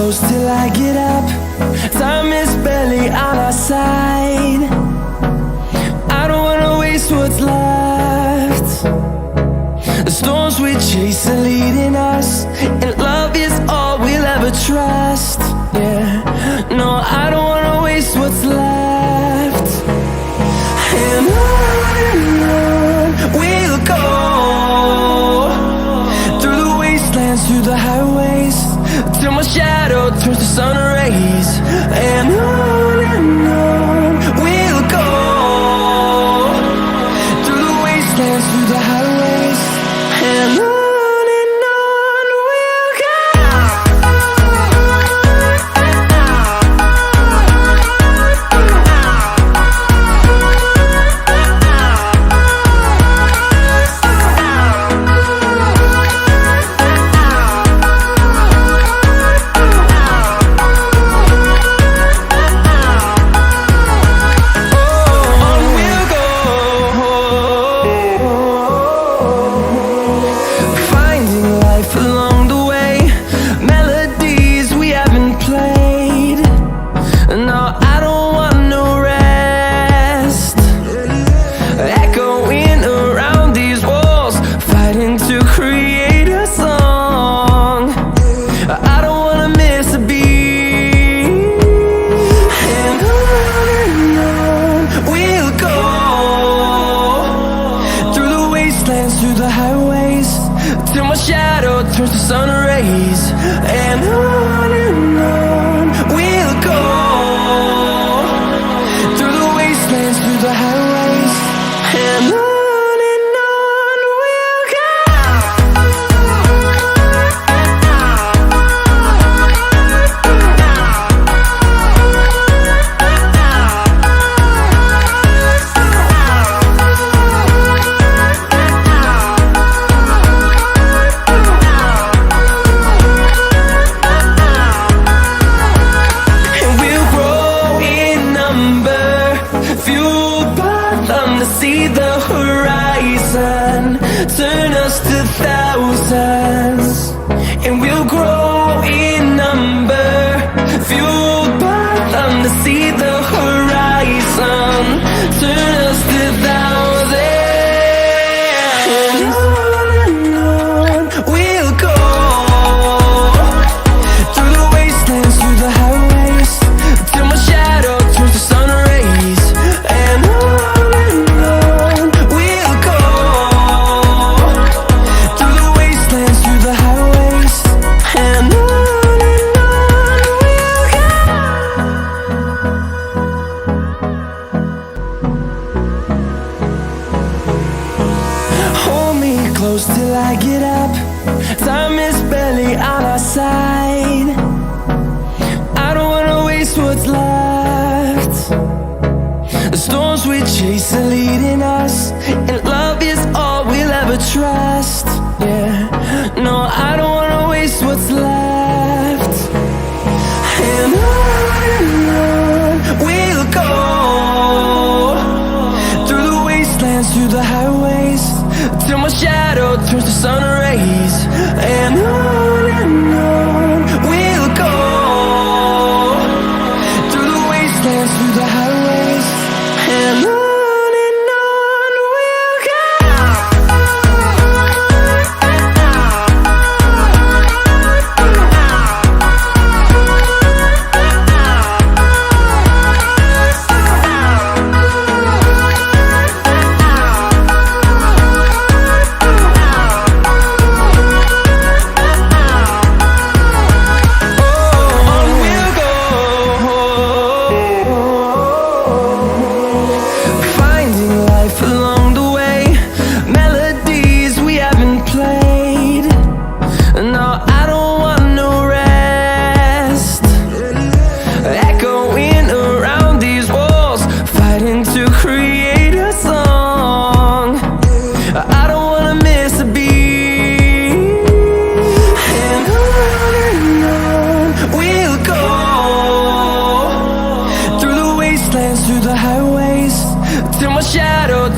close till I get up. Time is barely on our side. I don't wanna waste what's left. The storms we chase are leading us, and love is all we'll ever trust. Yeah, no, I don't wanna waste what's left. And on we'll go, through the wastelands, through the highways, till my shadow turns to sun rays. And on we'll go, through the wastelands, through the highways, and on we'll go. Through the highways, till my shadow turns to sun rays. And on we'll go, through the wastelands, through the highways, and on we'll go. See the horizon, turn us to thousands, and we'll grow in number, fueled by them. To see the horizon, turn us to thousands, and on we'll go, through the wastelands, through the highways, till my shadow turns to sun rays. And close till I get up. Time is barely on our side. I don't wanna waste what's left. The storms we chase are leading us, and love is all we'll ever trust. Yeah, no, I don't wanna waste what's left. And on we'll go, through the wastelands, through the highways, till my shadow turns to sun rays. And on we'll go, through the wastelands, through the highways, and on we'll go.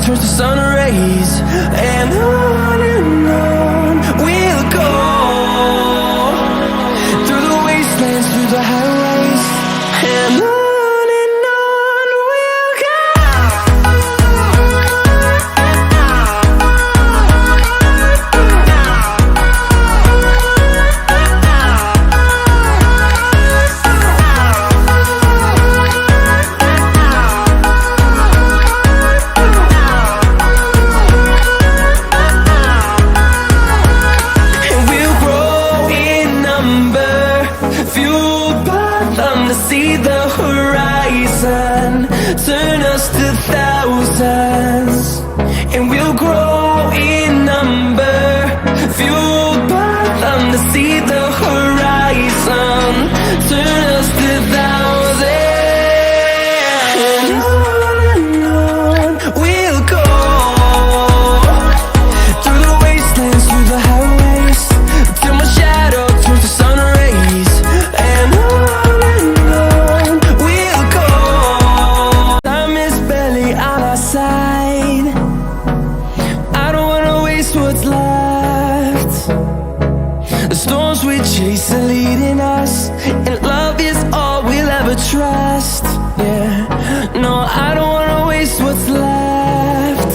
turns to sun rays, and on we'll go through the wastelands, through turn us to thousands, and we'll grow in number, fueled by them to see the horizon, turn us to thousands. And on we'll go, through the wastelands, through the highways, till my shadow turns to sun rays. And on we'll go. Time is barely on our side. I don't wanna waste what's left. The storms we chase are leading us, and love is all we'll ever trust. Yeah, no, I don't wanna waste what's left.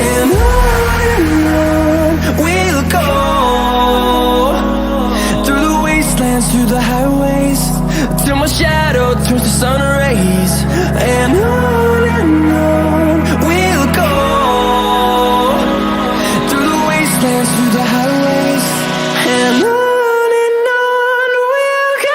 And on we'll go, through the wastelands, through the highways, till my shadow turns to sun rays. And on we'll go, through the wastelands, through the highways, and on we'll go.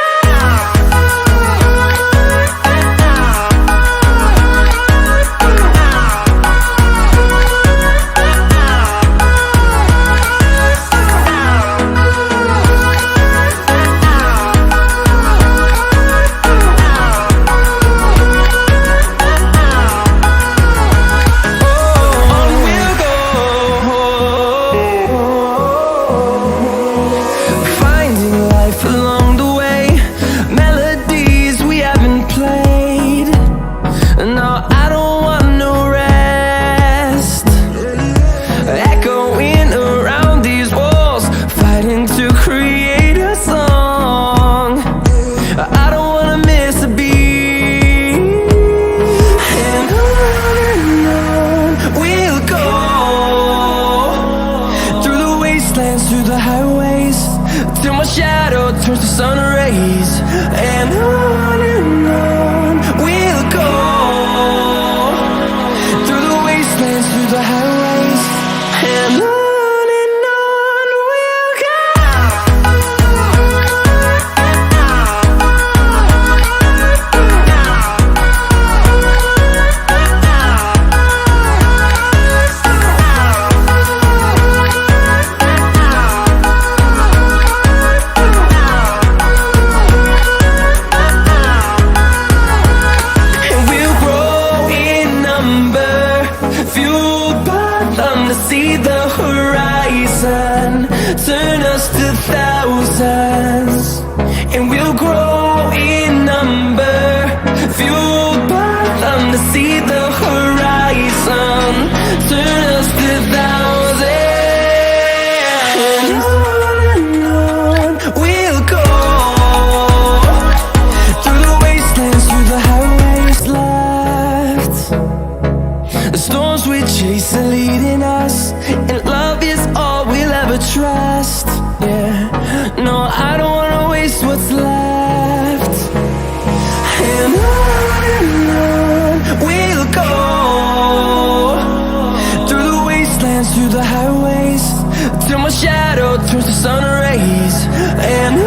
Finding life along the way, melodies we haven't played. No, I don't want no rest. Echoing around these walls, fighting to create a song. I don't wanna miss a beat. And on we'll go, through the wastelands, through the highways, till my shadow turns to sun rays. And on we'll go, through the wastelands, through the highways, and on we'll go. And we'll grow in number, fueled by them to see the horizon, turn us to thousands. And we'll grow in number, fueled by them to see the horizon, turn us to thousands. And on we'll go, through the wastelands, through the highways left. The storms we chase are leading us, and love is all we'll ever trust. Yeah, no, I don't wanna waste what's left. And on we'll go, through the wastelands, through the highways, till my shadow turns to sun rays. And on